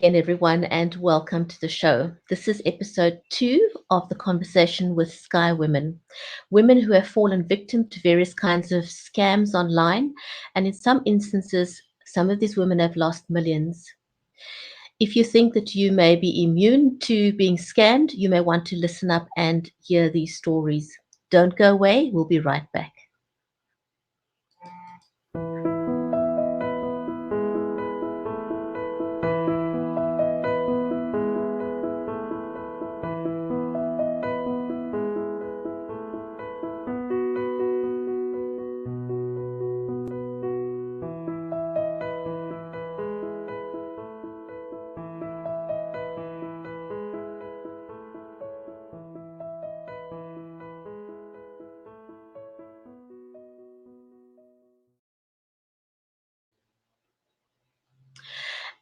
again, everyone, and welcome to the show. This is episode 2 of the conversation with Sky Women, women who have fallen victim to various kinds of scams online, and in some instances, some of these women have lost millions. If you think that you may be immune to being scammed, you may want to listen up and hear these stories. Don't go away, we'll be right back.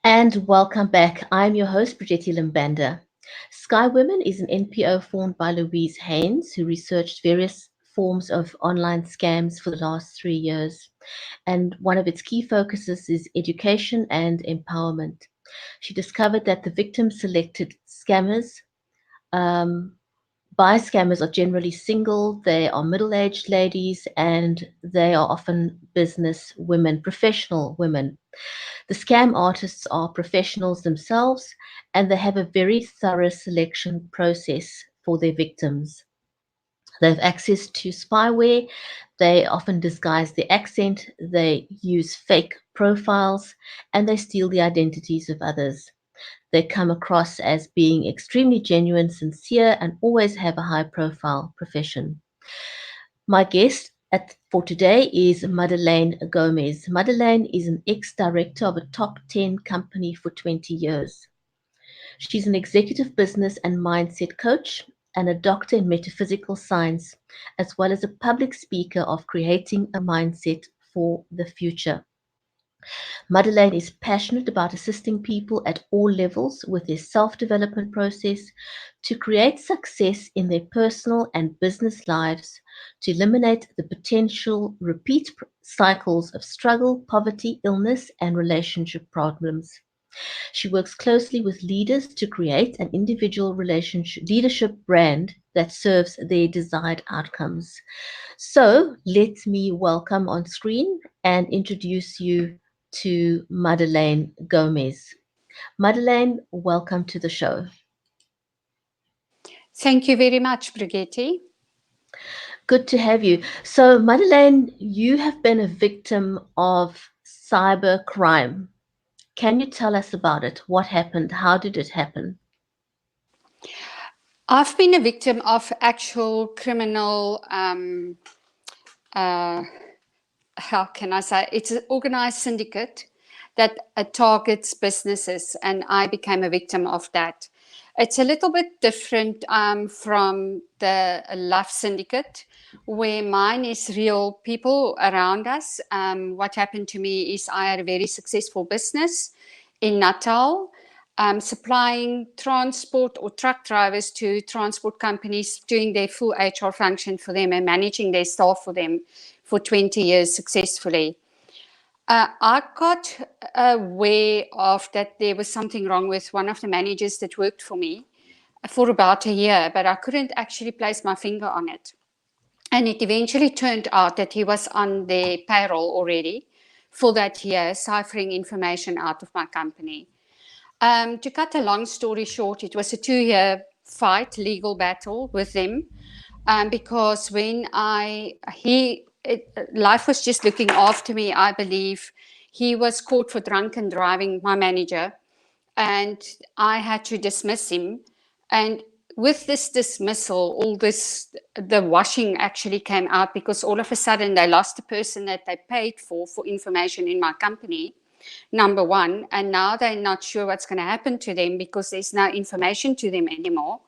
And welcome back. I'm your host, Brigitte Limbanda. Sky Women is an NPO formed by Louise Haynes, who researched various forms of online scams for the last 3 years. And one of its key focuses is education and empowerment. She discovered that the victim selected scammers um, by scammers are generally single, they are middle aged ladies, and they are often business women, professional women. The scam artists are professionals themselves, and they have a very thorough selection process for their victims. They have access to spyware. They often disguise their accent. They use fake profiles and they steal the identities of others. They come across as being extremely genuine, sincere, and always have a high profile profession. My guest for today is Madelaine Gomes. Madelaine is an ex-director of a top 10 company for 20 years. She's an executive business and mindset coach and a doctor in metaphysical science, as well as a public speaker of creating a mindset for the future. Madelaine is passionate about assisting people at all levels with their self-development process to create success in their personal and business lives, to eliminate the potential repeat cycles of struggle, poverty, illness, and relationship problems. She works closely with leaders to create an individual relationship leadership brand that serves their desired outcomes. So let me welcome on screen and introduce you to Madelaine Gomes. Madelaine, welcome to the show. Thank you very much, Brigitte. Good to have you. So, Madelaine, you have been a victim of cyber crime. Can you tell us about it? What happened? How did it happen? I've been a victim of actual criminal, how can I say, it's an organized syndicate that targets businesses, and I became a victim of that. It's a little bit different from the life syndicate, where mine is real people around us. What happened to me is I had a very successful business in Natal, supplying transport or truck drivers to transport companies, doing their full HR function for them and managing their staff for them for 20 years successfully. I got aware of that there was something wrong with one of the managers that worked for me for about a year, but I couldn't actually place my finger on it. And it eventually turned out that he was on the payroll already for that year, ciphering information out of my company. To cut a long story short, it was a 2-year fight, legal battle with them, because when life was just looking after me, I believe. He was caught for drunken driving, my manager, and I had to dismiss him. And with this dismissal, the washing actually came out, because all of a sudden they lost the person that they paid for information in my company, number one, and now they're not sure what's going to happen to them because there's no information to them anymore.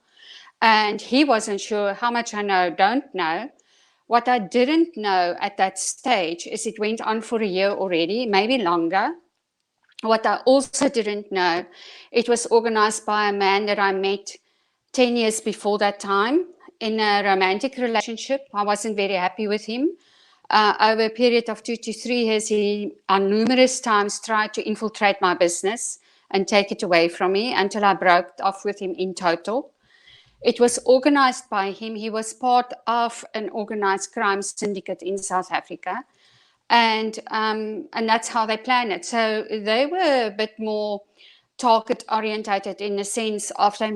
And he wasn't sure how much I know, don't know. What I didn't know at that stage is it went on for a year already, maybe longer. What I also didn't know, it was organized by a man that I met 10 years before that time in a romantic relationship. I wasn't very happy with him. Over a period of 2 to 3 years, he on numerous times tried to infiltrate my business and take it away from me until I broke off with him in total. It was organized by him. He was part of an organized crime syndicate in South Africa. And that's how they planned it. So they were a bit more target orientated in the sense of they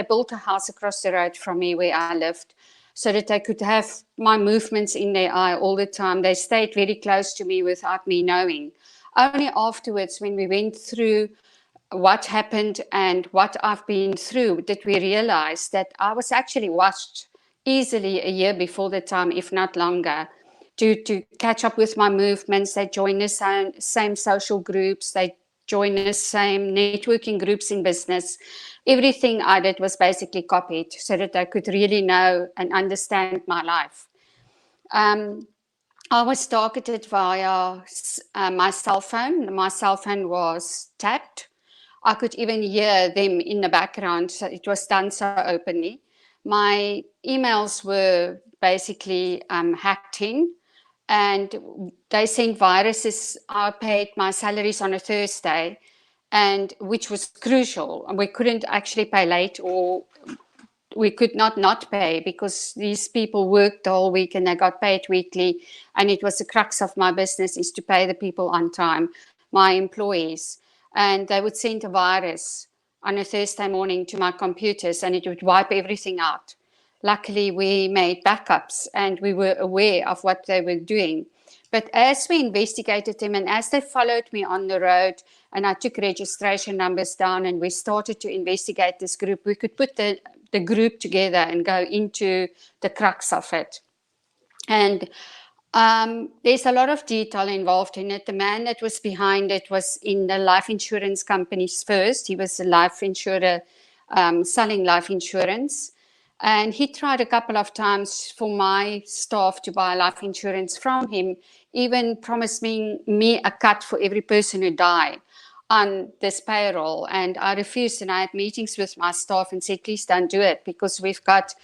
built a house across the road from me where I lived so that they could have my movements in their eye all the time. They stayed very close to me without me knowing. Only afterwards, when we went through what happened and what I've been through, did we realize that I was actually watched easily a year before the time, if not longer, to catch up with my movements. They join the same social groups. They join the same networking groups in business. Everything I did was basically copied so that they could really know and understand my life. I was targeted via my cell phone. My cell phone was tapped. I could even hear them in the background. So it was done so openly. My emails were basically hacked in, and they sent viruses. I paid my salaries on a Thursday, and which was crucial. And we couldn't actually pay late, or we could not pay, because these people worked the whole week and they got paid weekly. And it was the crux of my business, is to pay the people on time, my employees. And they would send a virus on a Thursday morning to my computers, and it would wipe everything out. Luckily, we made backups and we were aware of what they were doing. But as we investigated them and as they followed me on the road, and I took registration numbers down and we started to investigate this group, we could put the group together and go into the crux of it. And there's a lot of detail involved in it. The man that was behind it was in the life insurance companies first. He was a life insurer, selling life insurance. And he tried a couple of times for my staff to buy life insurance from him, even promising me a cut for every person who died on this payroll. And I refused, and I had meetings with my staff and said, please don't do it, because we've got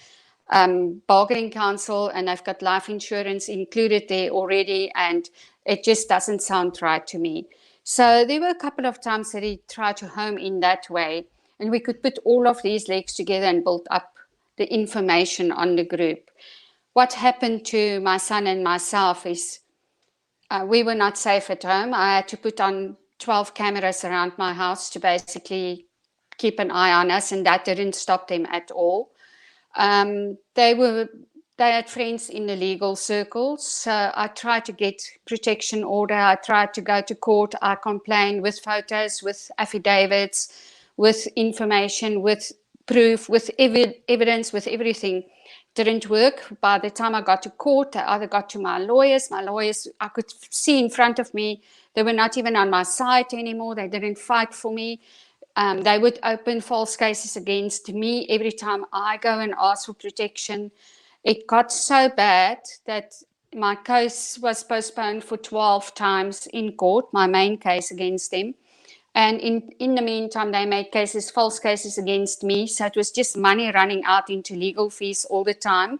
bargaining council and I've got life insurance included there already, and it just doesn't sound right to me. So there were a couple of times that he tried to home in that way, and we could put all of these legs together and build up the information on the group. What happened to my son and myself is we were not safe at home. I had to put on 12 cameras around my house to basically keep an eye on us, and that didn't stop them at all. They had friends in the legal circles, so I tried to get protection order. I tried to go to court. I complained with photos, with affidavits, with information, with proof, with evidence, with everything. Didn't work. By the time I got to court, I either got to my lawyers. My lawyers, I could see in front of me, they were not even on my side anymore. They didn't fight for me. They would open false cases against me every time I go and ask for protection. It got so bad that my case was postponed for 12 times in court, my main case against them. And in the meantime, they made false cases against me. So it was just money running out into legal fees all the time.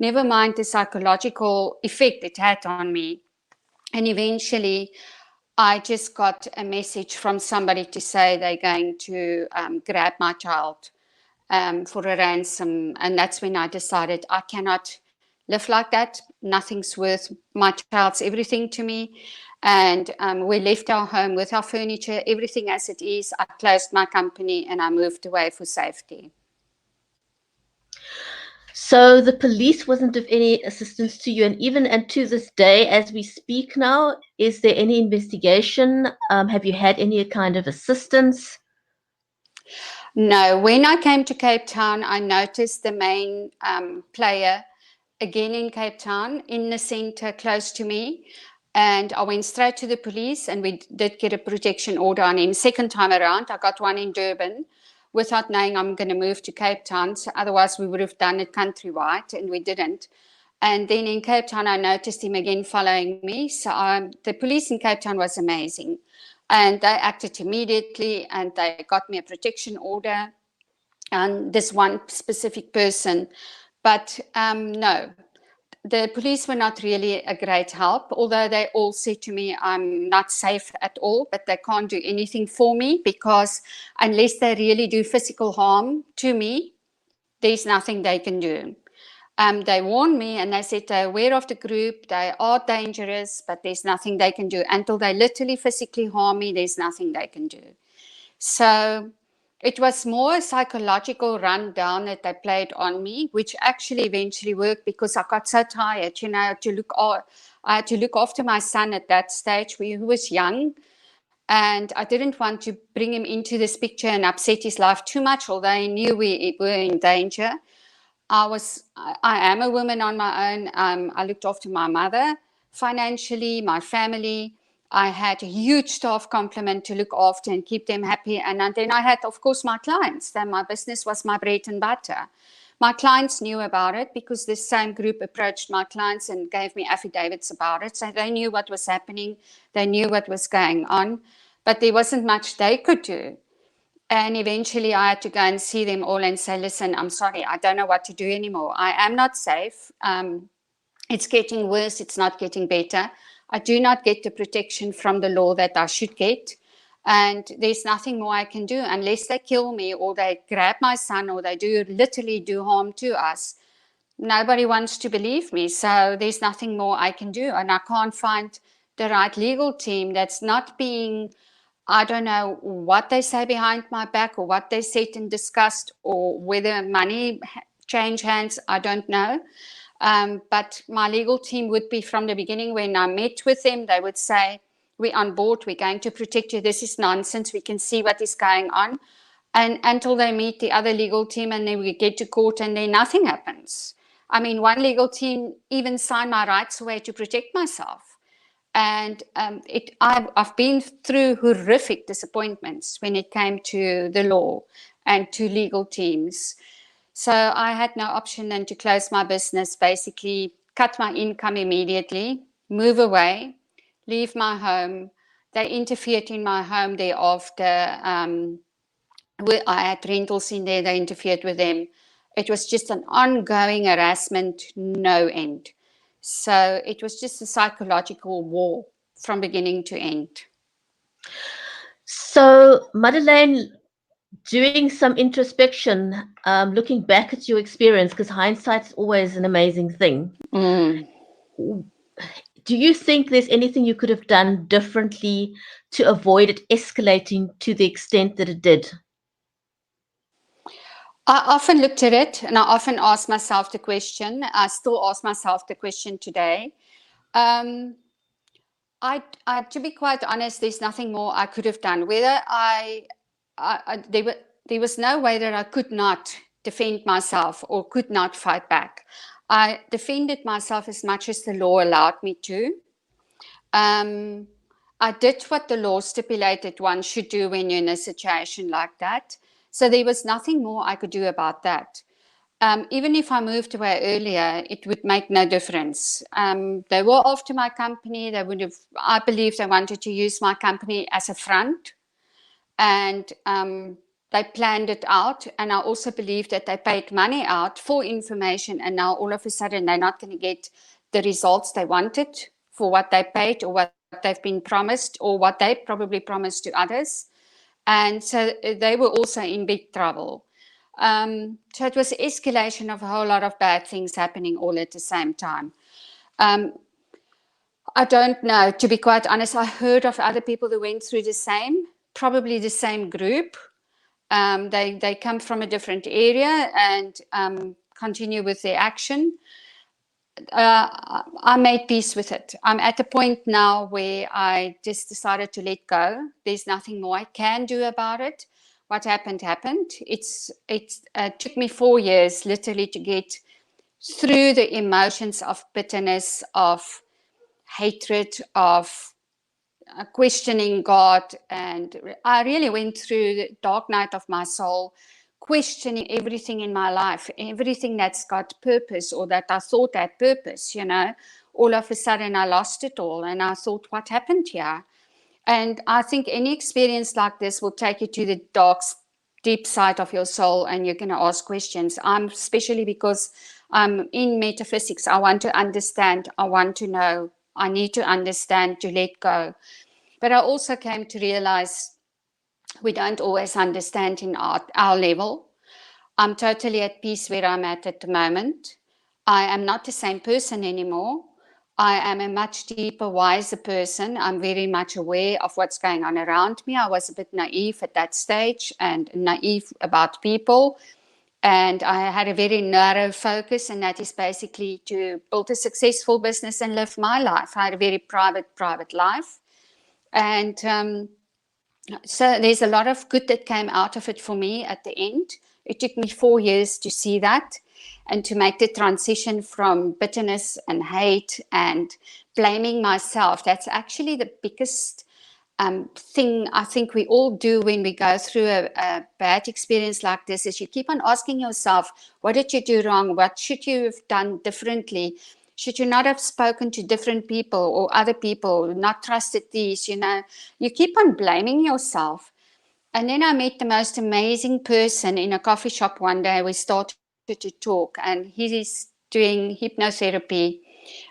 Never mind the psychological effect it had on me. And eventually, I just got a message from somebody to say they're going to grab my child for a ransom. And that's when I decided I cannot live like that. Nothing's worth, my child's everything to me. And we left our home with our furniture, everything as it is. I closed my company and I moved away for safety. So the police wasn't of any assistance to you, and to this day, as we speak now, is there any investigation? Have you had any kind of assistance? No, when I came to Cape Town, I noticed the main player again in Cape Town, in the center close to me. And I went straight to the police, and we did get a protection order on him. Second time around, I got one in Durban without knowing I'm going to move to Cape Town. So otherwise, we would have done it countrywide, and we didn't. And then in Cape Town, I noticed him again following me. So the police in Cape Town was amazing. And they acted immediately, and they got me a protection order on this one specific person. But no, the police were not really a great help, although they all said to me, I'm not safe at all, but they can't do anything for me because unless they really do physical harm to me, there's nothing they can do. They warned me and they said they're aware of the group, they are dangerous, but there's nothing they can do. Until they literally physically harm me, there's nothing they can do. So it was more a psychological rundown that they played on me, which actually eventually worked because I got so tired, I had to look after my son at that stage who was young. And I didn't want to bring him into this picture and upset his life too much, although I knew we were in danger. I am a woman on my own. I looked after my mother financially, my family. I had a huge staff complement to look after and keep them happy. And then I had, of course, my clients. Then my business was my bread and butter. My clients knew about it because this same group approached my clients and gave me affidavits about it. So they knew what was happening. They knew what was going on. But there wasn't much they could do. And eventually I had to go and see them all and say, listen, I'm sorry, I don't know what to do anymore. I am not safe. It's getting worse. It's not getting better. I do not get the protection from the law that I should get. And there's nothing more I can do unless they kill me or they grab my son or they do literally do harm to us. Nobody wants to believe me. So there's nothing more I can do. And I can't find the right legal team that's not being, I don't know what they say behind my back or what they said and discussed or whether money change hands. I don't know. But my legal team would be from the beginning when I met with them, they would say, we're on board, we're going to protect you. This is nonsense. We can see what is going on. And until they meet the other legal team and then we get to court and then nothing happens. I mean, one legal team even signed my rights away to protect myself. And I've been through horrific disappointments when it came to the law and to legal teams. So I had no option than to close my business, basically cut my income immediately, move away, leave my home. They interfered in my home thereafter. I had rentals in there, they interfered with them. It was just an ongoing harassment, no end. So it was just a psychological war from beginning to end. So, Madelaine, doing some introspection, looking back at your experience, because hindsight's always an amazing thing. Mm. Do you think there's anything you could have done differently to avoid it escalating to the extent that it did? I often looked at it and I often asked myself the question. I still ask myself the question today. Um, to be quite honest, there's nothing more I could have done. Whether there was no way that I could not defend myself or could not fight back. I defended myself as much as the law allowed me to. I did what the law stipulated one should do when you're in a situation like that. So there was nothing more I could do about that. Even if I moved away earlier, it would make no difference. They were after my company. They would have, I believe they wanted to use my company as a front. And they planned it out. And I also believe that they paid money out for information. And now all of a sudden, they're not going to get the results they wanted for what they paid or what they've been promised or what they probably promised to others. And so they were also in big trouble. So it was escalation of a whole lot of bad things happening all at the same time. I don't know, to be quite honest. I heard of other people who went through the same, probably the same group. They come from a different area and continue with their action. I made peace with it. I'm at a point now where I just decided to let go. There's nothing more I can do about it. What happened, happened. It took me 4 years literally to get through the emotions of bitterness, of hatred, of questioning God. And I really went through the dark night of my soul, questioning everything in my life, everything that's got purpose or that I thought had purpose, All of a sudden I lost it all and I thought, what happened here? And I think any experience like this will take you to the dark, deep side of your soul and you're going to ask questions. Especially because In metaphysics, I want to understand, I want to know, I need to understand to let go. But I also came to realize we don't always understand in our level. I'm totally at peace where I'm at the moment. I am not the same person anymore. I am a much deeper, wiser person. I'm very much aware of what's going on around me. I was a bit naive at that stage and naive about people. And I had a very narrow focus, and that is basically to build a successful business and live my life. I had a very private life. And so there's a lot of good that came out of it for me at the end. It took me 4 years to see that and to make the transition from bitterness and hate and blaming myself. That's actually the biggest thing I think we all do when we go through a bad experience like this, is you keep on asking yourself, what did you do wrong? What should you have done differently? Should you not have spoken to different people or other people, not trusted these, you keep on blaming yourself. And then I met the most amazing person in a coffee shop one day. We started to talk, and he's doing hypnotherapy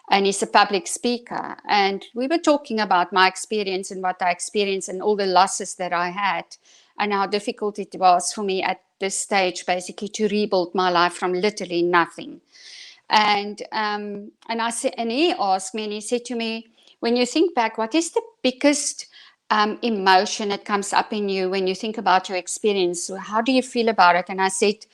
and he's a public speaker. And we were talking about my experience and what I experienced and all the losses that I had and how difficult it was for me at this stage, basically, to rebuild my life from literally nothing. And I said, and he asked me, and he said to me, when you think back, what is the biggest emotion that comes up in you when you think about your experience? How do you feel about it? And I said,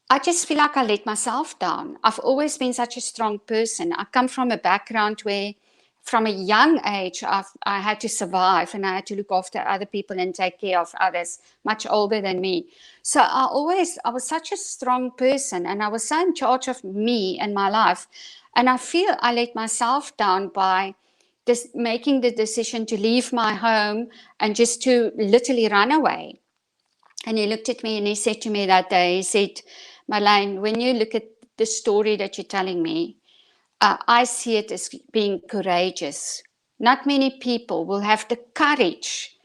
I just feel like I let myself down. I've always been such a strong person. I come from a background where, from a young age, I had to survive and I had to look after other people and take care of others much older than me. So I was such a strong person, and I was so in charge of me and my life. And I feel I let myself down by making the decision to leave my home and just to literally run away. And he looked at me and he said to me that day, he said, Madelaine, when you look at the story that you're telling me, I see it as being courageous. Not many people will have the courage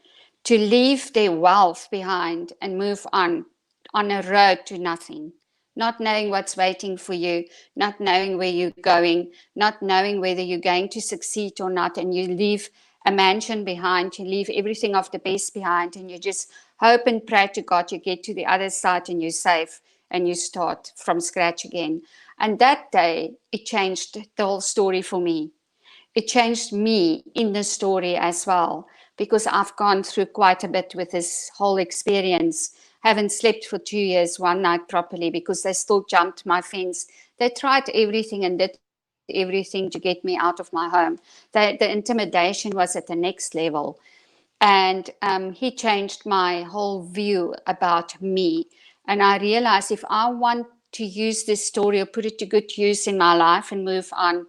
to leave their wealth behind and move on a road to nothing, not knowing what's waiting for you, not knowing where you're going, not knowing whether you're going to succeed or not, and you leave a mansion behind, you leave everything of the best behind, and you just hope and pray to God you get to the other side and you're safe and you start from scratch again. And that day, it changed the whole story for me. It changed me in the story as well, because I've gone through quite a bit with this whole experience. Haven't slept for 2 years, one night properly, because they still jumped my fence. They tried everything and did everything to get me out of my home. The intimidation was at the next level. And he changed my whole view about me. And I realized if I want to use this story or put it to good use in my life and move on,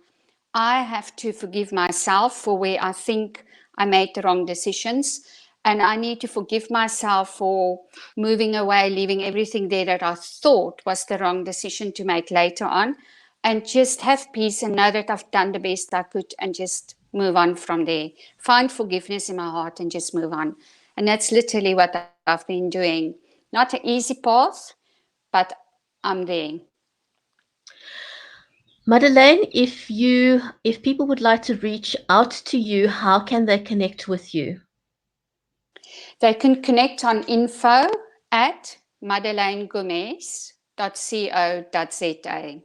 I have to forgive myself for where I think I made the wrong decisions. And I need to forgive myself for moving away, leaving everything there that I thought was the wrong decision to make later on, and just have peace and know that I've done the best I could and just move on from there. Find forgiveness in my heart and just move on. And that's literally what I've been doing. Not an easy path, but I'm there. Madelaine, if people would like to reach out to you, how can they connect with you? They can connect on info@madelainegomes.co.za.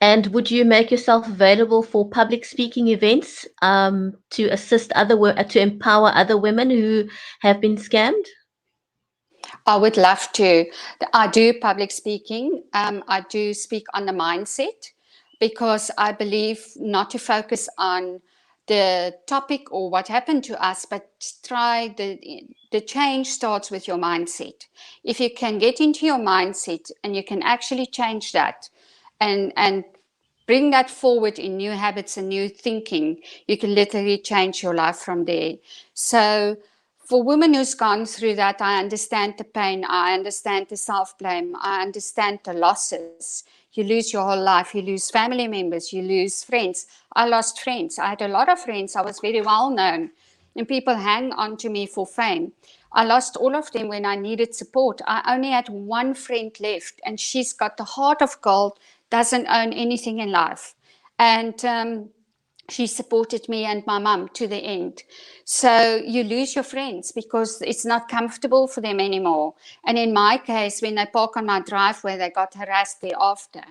And would you make yourself available for public speaking events to assist to empower other women who have been scammed? I would love to. I do public speaking. I do speak on the mindset, because I believe not to focus on the topic or what happened to us, but try the change starts with your mindset. If you can get into your mindset and you can actually change that and bring that forward in new habits and new thinking, you can literally change your life from there. So for women who's gone through that, I understand the pain, I understand the self-blame, I understand the losses. You lose your whole life, you lose family members, you lose friends. I lost friends. I had a lot of friends. I was very well known, and people hang on to me for fame. I lost all of them when I needed support. I only had one friend left, and she's got the heart of gold, doesn't own anything in life. And she supported me and my mum to the end. So you lose your friends because it's not comfortable for them anymore. And in my case, when they park on my driveway, they got harassed thereafter.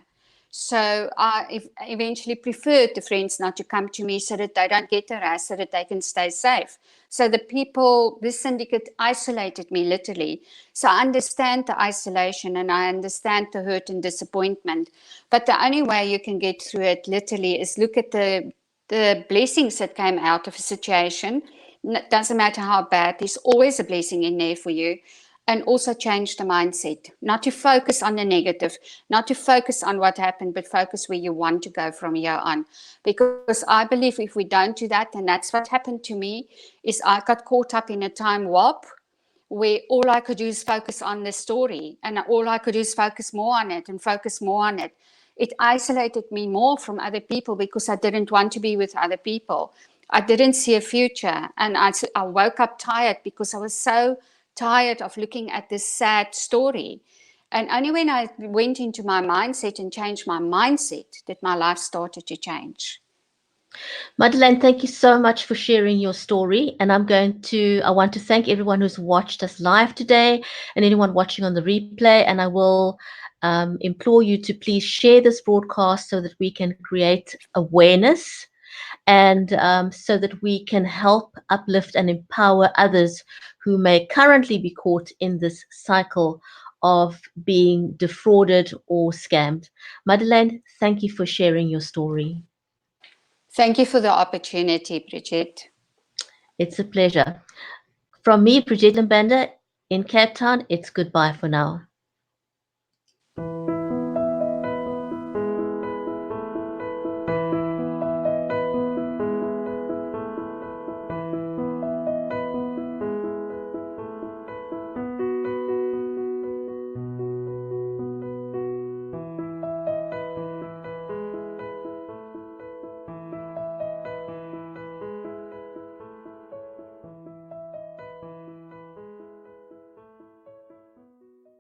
So I eventually preferred the friends not to come to me so that they don't get harassed, so that they can stay safe. So the people, this syndicate isolated me literally. So I understand the isolation and I understand the hurt and disappointment. But the only way you can get through it literally is look at the blessings that came out of a situation. It doesn't matter how bad, there's always a blessing in there for you. And also change the mindset, not to focus on the negative, not to focus on what happened, but focus where you want to go from here on. Because I believe if we don't do that, and that's what happened to me, is I got caught up in a time warp where all I could do is focus on the story, and all I could do is focus more on it and focus more on it. It isolated me more from other people because I didn't want to be with other people. I didn't see a future, and I woke up tired because I was so tired of looking at this sad story. And only when I went into my mindset and changed my mindset did my life started to change. Madelaine, thank you so much for sharing your story. And I want to thank everyone who's watched us live today and anyone watching on the replay. And I will implore you to please share this broadcast so that we can create awareness and so that we can help uplift and empower others who may currently be caught in this cycle of being defrauded or scammed. Madelaine, thank you for sharing your story. Thank you for the opportunity, Bridget. It's a pleasure. From me, Bridget Lembender in Cape Town, it's goodbye for now.